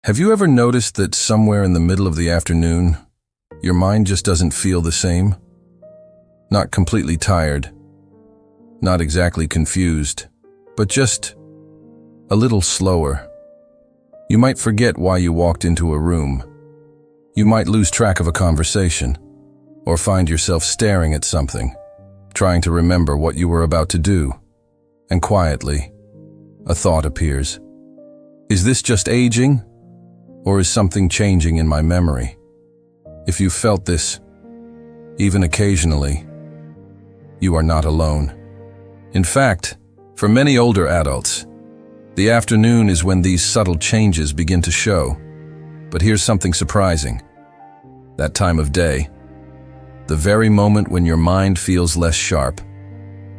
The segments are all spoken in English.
Have you ever noticed that somewhere in the middle of the afternoon, your mind just doesn't feel the same? Not completely tired, not exactly confused, but just a little slower. You might forget why you walked into a room. You might lose track of a conversation, or find yourself staring at something, trying to remember what you were about to do. And quietly, a thought appears. Is this just aging? Or is something changing in my memory? If you felt this, even occasionally, you are not alone. In fact, for many older adults, the afternoon is when these subtle changes begin to show. But here's something surprising. That time of day, the very moment when your mind feels less sharp,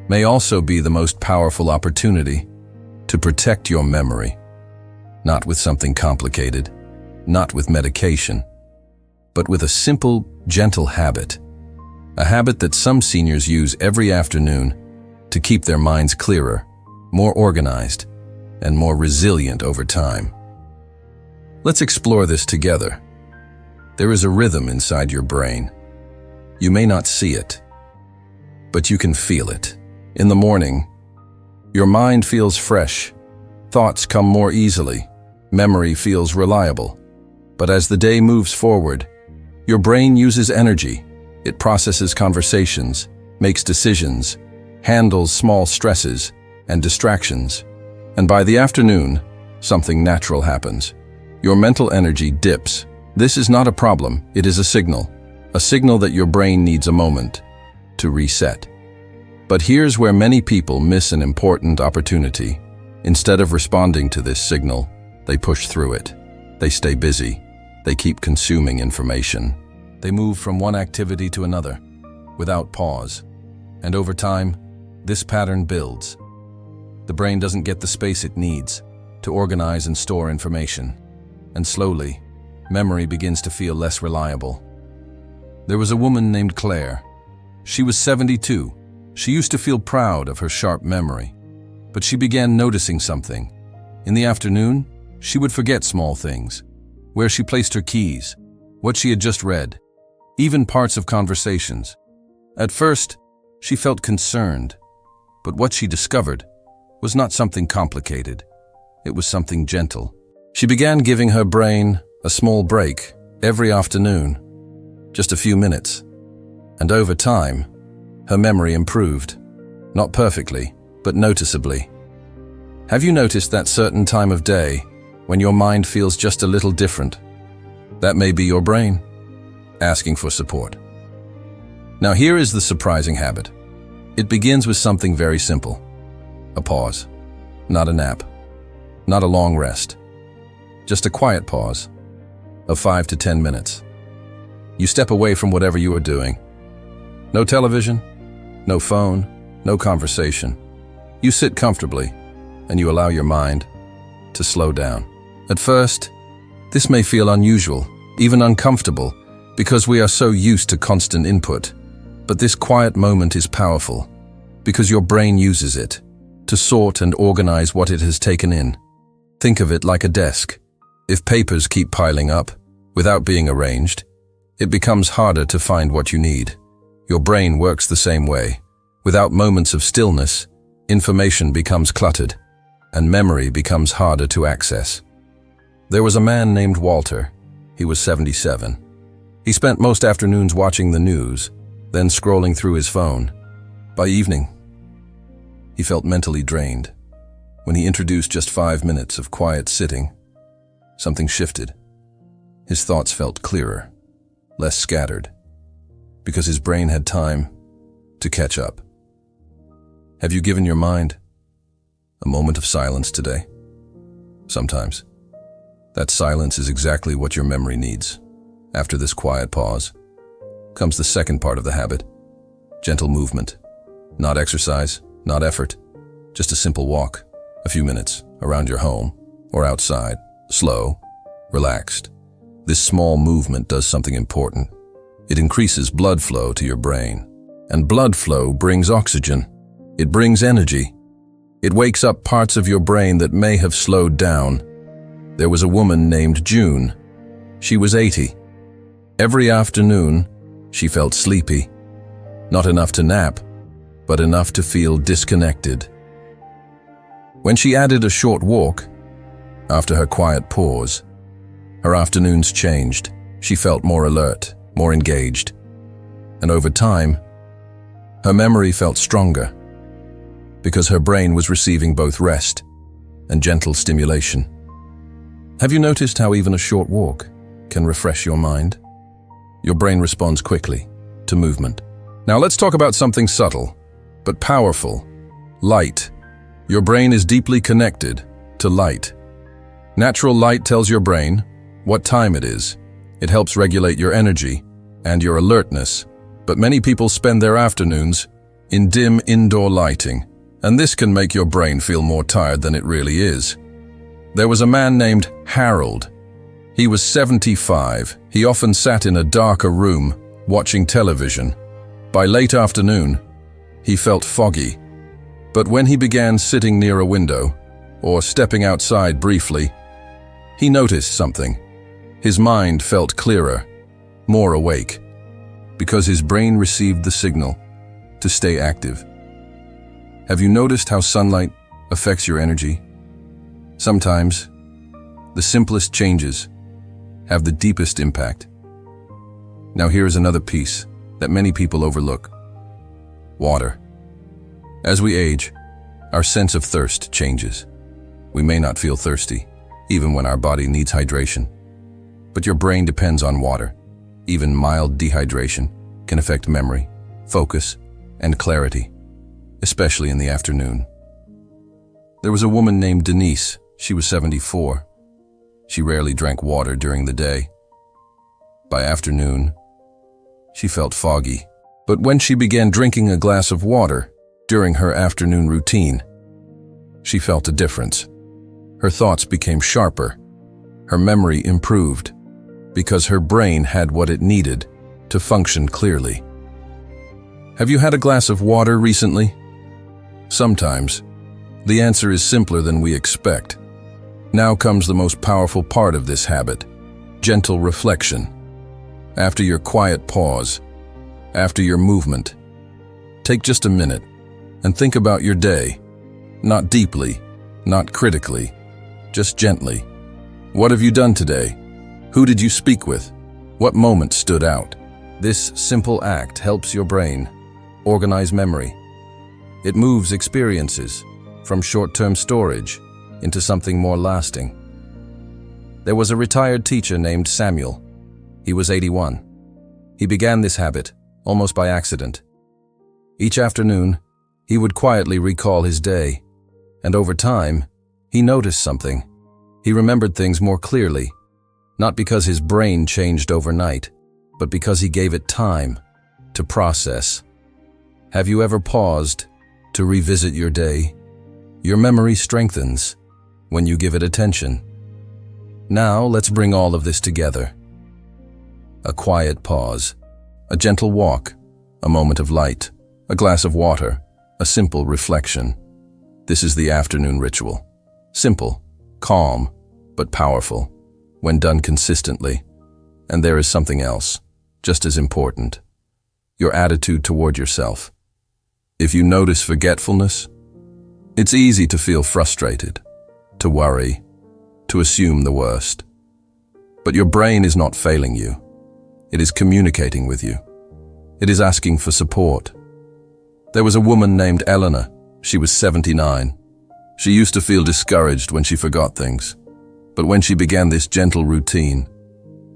may also be the most powerful opportunity to protect your memory. Not with something complicated, not with medication, but with a simple, gentle habit. A habit that some seniors use every afternoon to keep their minds clearer, more organized, and more resilient over time. Let's explore this together. There is a rhythm inside your brain. You may not see it, but you can feel it. In the morning, your mind feels fresh, thoughts come more easily, memory feels reliable. But as the day moves forward, your brain uses energy. It processes conversations, makes decisions, handles small stresses and distractions. And by the afternoon, something natural happens. Your mental energy dips. This is not a problem, it is a signal that your brain needs a moment to reset. But here's where many people miss an important opportunity. Instead of responding to this signal, they push through it. They stay busy. They keep consuming information. They move from one activity to another, without pause. And over time, this pattern builds. The brain doesn't get the space it needs to organize and store information. And slowly, memory begins to feel less reliable. There was a woman named Claire. She was 72. She used to feel proud of her sharp memory. But she began noticing something. In the afternoon, she would forget small things. Where she placed her keys, what she had just read, even parts of conversations. At first, she felt concerned, but what she discovered was not something complicated. It was something gentle. She began giving her brain a small break every afternoon, just a few minutes. And over time, her memory improved. Not perfectly, but noticeably. Have you noticed that certain time of day when your mind feels just a little different? That may be your brain asking for support. Now here is the surprising habit. It begins with something very simple. A pause. Not a nap. Not a long rest. Just a quiet pause of 5 to 10 minutes. You step away from whatever you are doing. No television, no phone, no conversation. You sit comfortably and you allow your mind to slow down. At first, this may feel unusual, even uncomfortable, because we are so used to constant input. But this quiet moment is powerful, because your brain uses it to sort and organize what it has taken in. Think of it like a desk. If papers keep piling up, without being arranged, it becomes harder to find what you need. Your brain works the same way. Without moments of stillness, information becomes cluttered, and memory becomes harder to access. There was a man named Walter. He was 77. He spent most afternoons watching the news, then scrolling through his phone. By evening, he felt mentally drained. When he introduced just 5 minutes of quiet sitting, something shifted. His thoughts felt clearer, less scattered, because his brain had time to catch up. Have you given your mind a moment of silence today? Sometimes. That silence is exactly what your memory needs. After this quiet pause comes the second part of the habit. Gentle movement. Not exercise, not effort. Just a simple walk, a few minutes, around your home or outside. Slow, relaxed. This small movement does something important. It increases blood flow to your brain. And blood flow brings oxygen. It brings energy. It wakes up parts of your brain that may have slowed down. There was a woman named June. She was 80. Every afternoon, she felt sleepy. Not enough to nap, but enough to feel disconnected. When she added a short walk, after her quiet pause, her afternoons changed. She felt more alert, more engaged. And over time, her memory felt stronger because her brain was receiving both rest and gentle stimulation. Have you noticed how even a short walk can refresh your mind? Your brain responds quickly to movement. Now let's talk about something subtle, but powerful. Light. Your brain is deeply connected to light. Natural light tells your brain what time it is. It helps regulate your energy and your alertness. But many people spend their afternoons in dim indoor lighting, and this can make your brain feel more tired than it really is. There was a man named Harold. He was 75. He often sat in a darker room, watching television. By late afternoon, he felt foggy. But when he began sitting near a window, or stepping outside briefly, he noticed something. His mind felt clearer, more awake, because his brain received the signal to stay active. Have you noticed how sunlight affects your energy? Sometimes, the simplest changes have the deepest impact. Now here is another piece that many people overlook. Water. As we age, our sense of thirst changes. We may not feel thirsty, even when our body needs hydration. But your brain depends on water. Even mild dehydration can affect memory, focus, and clarity, especially in the afternoon. There was a woman named Denise. She was 74. She rarely drank water during the day. By afternoon, she felt foggy. But when she began drinking a glass of water during her afternoon routine, she felt a difference. Her thoughts became sharper. Her memory improved because her brain had what it needed to function clearly. Have you had a glass of water recently? Sometimes, the answer is simpler than we expect. Now comes the most powerful part of this habit: gentle reflection. After your quiet pause, after your movement, take just a minute and think about your day. Not deeply, not critically, just gently. What have you done today? Who did you speak with? What moment stood out? This simple act helps your brain organize memory. It moves experiences from short-term storage into something more lasting. There was a retired teacher named Samuel. He was 81. He began this habit almost by accident. Each afternoon, he would quietly recall his day, and over time, he noticed something. He remembered things more clearly, not because his brain changed overnight, but because he gave it time to process. Have you ever paused to revisit your day? Your memory strengthens when you give it attention. Now let's bring all of this together. A quiet pause, a gentle walk, a moment of light, a glass of water, a simple reflection. This is the afternoon ritual. Simple, calm, but powerful when done consistently. And there is something else, just as important: your attitude toward yourself. If you notice forgetfulness, it's easy to feel frustrated, to worry, to assume the worst. But your brain is not failing you. It is communicating with you. It is asking for support. There was a woman named Eleanor. She was 79. She used to feel discouraged when she forgot things. But when she began this gentle routine,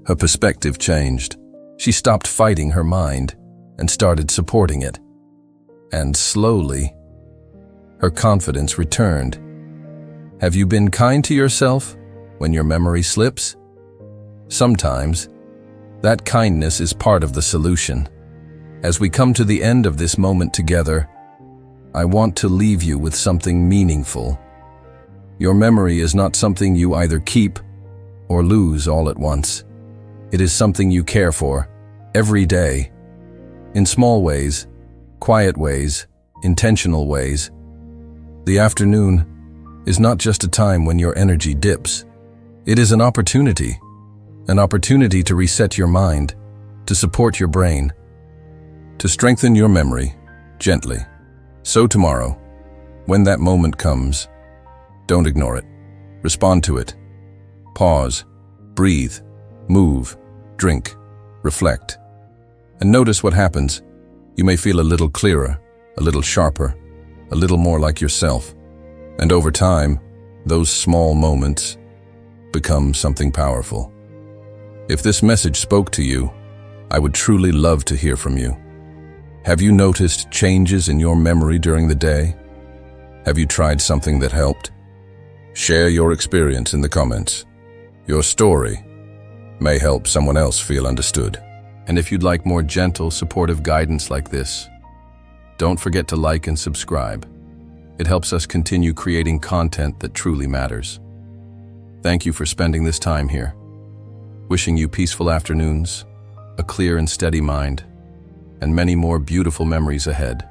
her perspective changed. She stopped fighting her mind and started supporting it. And slowly, her confidence returned. Have you been kind to yourself when your memory slips? Sometimes, that kindness is part of the solution. As we come to the end of this moment together, I want to leave you with something meaningful. Your memory is not something you either keep or lose all at once. It is something you care for every day, in small ways, quiet ways, intentional ways. The afternoon is not just a time when your energy dips. It is an opportunity to reset your mind, to support your brain, to strengthen your memory, gently. So tomorrow, when that moment comes, don't ignore it. Respond to it. Pause, breathe, move, drink, reflect, and notice what happens. You may feel a little clearer, a little sharper, a little more like yourself. And over time, those small moments become something powerful. If this message spoke to you, I would truly love to hear from you. Have you noticed changes in your memory during the day? Have you tried something that helped? Share your experience in the comments. Your story may help someone else feel understood. And if you'd like more gentle, supportive guidance like this, don't forget to like and subscribe. It helps us continue creating content that truly matters. Thank you for spending this time here. Wishing you peaceful afternoons, a clear and steady mind, and many more beautiful memories ahead.